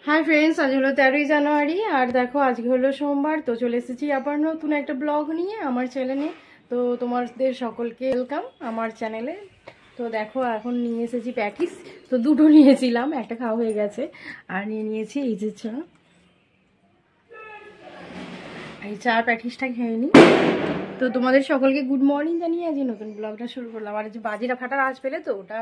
Hi friends, आज hello 13 জানুয়ারি और देखो आज हलो सोमवार। तो चले एसेছি आबार नतून एक ब्लग निये आमार चैनेले। तो तुम्हारे सकलके वेलकाम आमार चैनेले। तो देखो এখন নিয়ে এসেছি প্যাটিস। তো দুটো নিয়েছিলাম, একটা খাওয়া হয়ে গেছে আর নিয়েছি এই যে চা। এই চা প্যাটিসটা খেয়ে নি। তো তোমাদের সকলকে গুড মর্নিং জানিয়ে আজ নতুন ব্লগটা শুরু করলাম। আর যে বাজিটা ফাটার আওয়াজ পেলে তো ওটা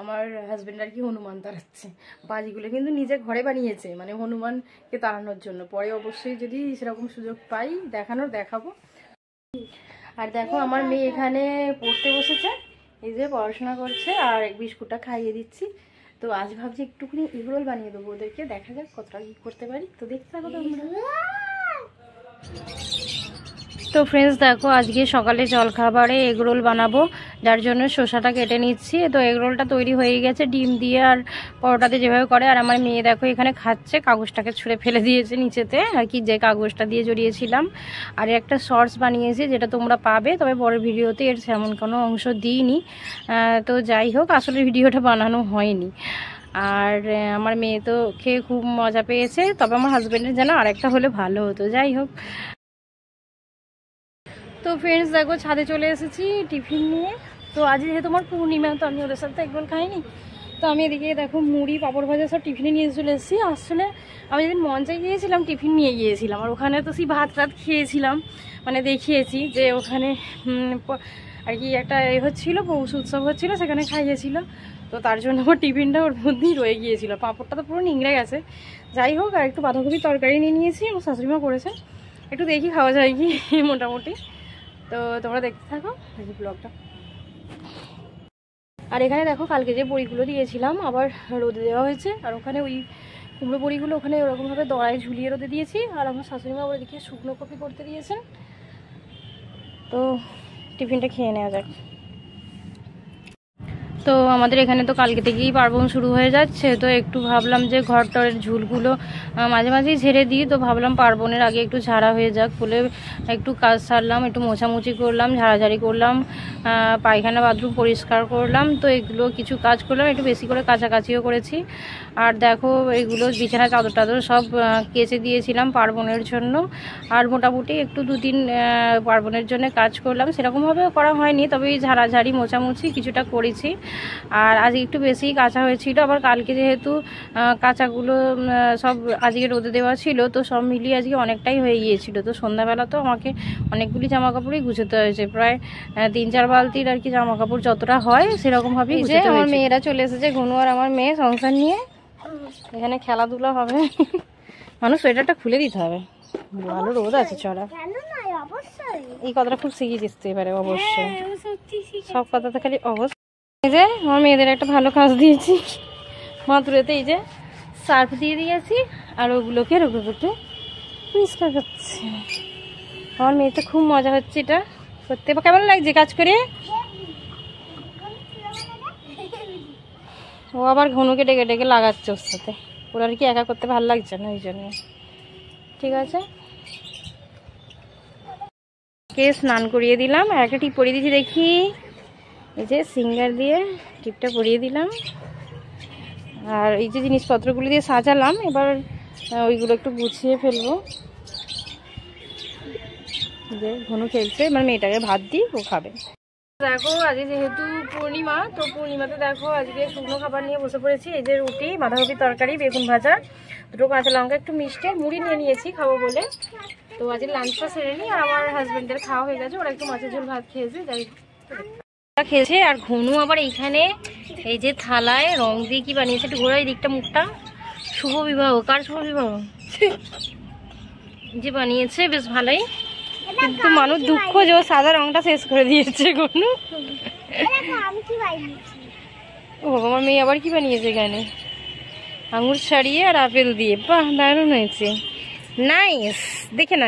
আমার হাজবেন্ড আর কি হনুমান তাড়াচ্ছে। বাজিগুলো কিন্তু নিজে ঘরে বানিয়েছে, মানে হনুমানকে তাড়ানোর জন্য। পরে অবশ্যই যদি সেরকম সুযোগ পাই দেখাবো। আর দেখো আমার মেয়ে এখানে পড়তে বসেছে, এই যে পড়াশোনা করছে আর বিস্কুটটা খাইয়ে দিচ্ছি। তো আজ ভাবছি একটুখানি এগরোল বানিয়ে দেবো ওদেরকে, দেখা যাক কতটা কি করতে পারি। তো দেখতে থাকো তোমরা। তো ফ্রেন্ডস দেখো আজকে সকালে জলখাবারে এগরোল বানাবো, যার জন্য শসাটা কেটে নিচ্ছি। তো এগরোলটা তৈরি হয়ে গেছে ডিম দিয়ে আর পরোটাতে যেভাবে করে। আর আমার মেয়ে দেখো এখানে খাচ্ছে, কাগজটাকে ছুঁড়ে ফেলে দিয়েছে নিচেতে আর কি, যে কাগজটা দিয়ে জড়িয়েছিলাম। আর একটা শর্টস বানিয়েছি যেটা তোমরা পাবে, তবে পরের ভিডিওতে এর তেমন কোনো অংশ দিইনি। তো যাই হোক, আসলে ভিডিওটা বানানো হয়নি। আর আমার মেয়ে তো খেয়ে খুব মজা পেয়েছে, তবে আমার হাজব্যান্ডের যেন আরেকটা হলে ভালো হতো। যাই হোক, তো ফ্রেন্ডস দেখো ছাদে চলে এসেছি টিফিন নিয়ে। তো আজ যেহেতু তোমার পূর্ণিমা, তো আমি ওদের সাথে এগরোল খাইনি। তো আমি এদিকে দেখো মুড়ি পাঁপড় ভাজা সব টিফিনে নিয়ে চলে এসেছি। আসলে আমি যেদিন মঞ্চে গিয়েছিলাম টিফিন নিয়ে গিয়েছিলাম, আর ওখানে তো সেই ভাত খেয়েছিলাম, মানে দেখিয়েছি যে ওখানে আর কি একটা হচ্ছিলো, পৌষ উৎসব হচ্ছিলো, সেখানে খাইয়েছিল। তো তার জন্য আমার টিফিনটা ওর মধ্যেই রয়ে গিয়েছিলো। পাঁপড়টা তো পুরো নিংড়ে গেছে। যাই হোক, আর একটু বাঁধাকপির তরকারি নিয়ে নিয়েছি, আমার শাশুড়িমা করেছে। একটু দেখি খাওয়া যায় কি মোটামুটি। তো তোমরা দেখতে থাকো এই ব্লগটা। আর এখানে দেখো কালকে যে বড়িগুলো দিয়েছিলাম আবার রোদে দেওয়া হয়েছে। আর ওখানে ওই কুমড়ো বড়িগুলো ওখানে ওরকমভাবে দড়ায় ঝুলিয়ে রোদে দিয়েছি। আর আমার শাশুড়িমা আবার এদিকে শুকনো কপি করতে দিয়েছেন। তো টিফিনটা খেয়ে নেওয়া যাক। তো আমাদের এখানে তো কালকে থেকেই পার্বণ শুরু হয়ে যাচ্ছে। তো একটু ভাবলাম যে ঘরটরের ঝুলগুলো মাঝে মাঝেই ঝেড়ে দিই। তো ভাবলাম পার্বণের আগে একটু ঝাড়া হয়ে যাক বলে একটু কাজ সারলাম, একটু মোছামুছি করলাম, ঝাড়াঝাড়ি করলাম, পায়খানা বাথরুম পরিষ্কার করলাম। তো এগুলো কিছু কাজ করলাম, একটু বেশি করে কাছাকাছিও করেছি। আর দেখো এগুলো বিছানা চাদর টাদর সব কেচে দিয়েছিলাম পার্বণের জন্য। আর মোটামুটি একটু দুদিন পার্বণের জন্য কাজ করলাম, সেরকমভাবে করা হয়নি, তবে এই ঝাড়াঝাড়ি মোছামুছি কিছুটা করেছি। আর আজকে একটু বেশিই কাঁচা হয়েছিল। আবার কালকে যেহেতু কাঁচাগুলো সব আজকে রোদে দেওয়া ছিল, তো সব মিলিয়ে আজকে অনেকটাই হয়ে গিয়েছিল। তো সন্ধ্যাবেলা তো আমাকে অনেকগুলি জামা কাপড়ই গুছাতে হয়েছে, প্রায় 3-4 বালতির আর কি জামা কাপড় যতটা হয় সেরকমভাবেই গুছাতে হয়েছে। আমার মেয়েরা চলে এসেছে, ঘনু আর আমার মেয়ে সংসার নিয়ে। এখানে খেলাধুলা হবে। মানুষ সোয়েটারটা খুলে দিতে হবে, ভালো রোদ আছে চড়া। এই কথাটা খুব শিখিয়েছিস তুই এবারে, অবশ্যই সব কথা তো খালি অবশ্যই। এই যে আমার মেয়েদের একটা ভালো কাজ দিয়েছি মাতুরেতে, এই যে সার্ফ দিয়ে দিয়েছি আর ওগুলোকে রোগে রোগে পরিষ্কার করছে। আমার মেয়েতে খুব মজা হচ্ছে এটা করতে। কেমন লাগছে কাজ করে? ও আবার ঘনুকে ডেকে ডেকে লাগাচ্ছে ওর সাথে, ওর আর কি একা করতে ভালো লাগছে না, ওই জন্য। ঠিক আছে, কে স্নান করিয়ে দিলাম আর একটা টিপ পরিয়ে দিয়েছি, দেখি এই যে সিঙ্গার দিয়ে টিপটা পরিয়ে দিলাম। আর এই যে জিনিসপত্রগুলো দিয়ে সাজালাম, এবার ওইগুলো একটু গুছিয়ে ফেলবো। যে ঘনু খেলছে, এবার মেয়েটাকে ভাত দিই, ও খাবে। দেখো আজকে যেহেতু পূর্ণিমা, তো পূর্ণিমাতে দেখো আজকে শুকনো খাবার নিয়ে বসে পড়েছি। এই যে রুটি, বাঁধাকপির তরকারি, বেগুন ভাজা, দুটো কাঁচা লঙ্কা, একটু মিষ্টি, মুড়ি নিয়ে নিয়েছি খাবো বলে। তো আজকে লাঞ্চটা সেরে নিই। আর আমার হাজবেন্ডের খাওয়া হয়ে গেছে, ওরা একটু মাছের ঝোল ভাত খেয়েছে, যাই খেয়েছে। আর ঘনু আবার এইখানে এই যে থালায় রং দিয়ে কি বানিয়েছে, একটু ঘোরা এই দিকটা মুখটা। শুভ বিবাহ, কার শুভ বিবাহ যে বানিয়েছে, বেশ ভালোই। কিন্তু মানুষ দুঃখ যে ও সাদা রংটা শেষ করে দিয়েছে ঘনু। ও আমার মেয়ে আবার কি বানিয়েছে এখানে, আঙুর ছাড়িয়ে আর আপেল দিয়ে, বাহ দারুণ হয়েছে, নাইস, দেখে না।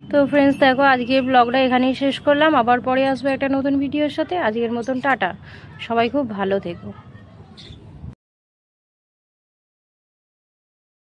তো ফ্রেন্ডস দেখো আজকের ব্লগটা এখানেই শেষ করলাম, আবার পরে আসবো একটা নতুন ভিডিওর সাথে। আজকের মতন টাটা, সবাই খুব ভালো থেকো।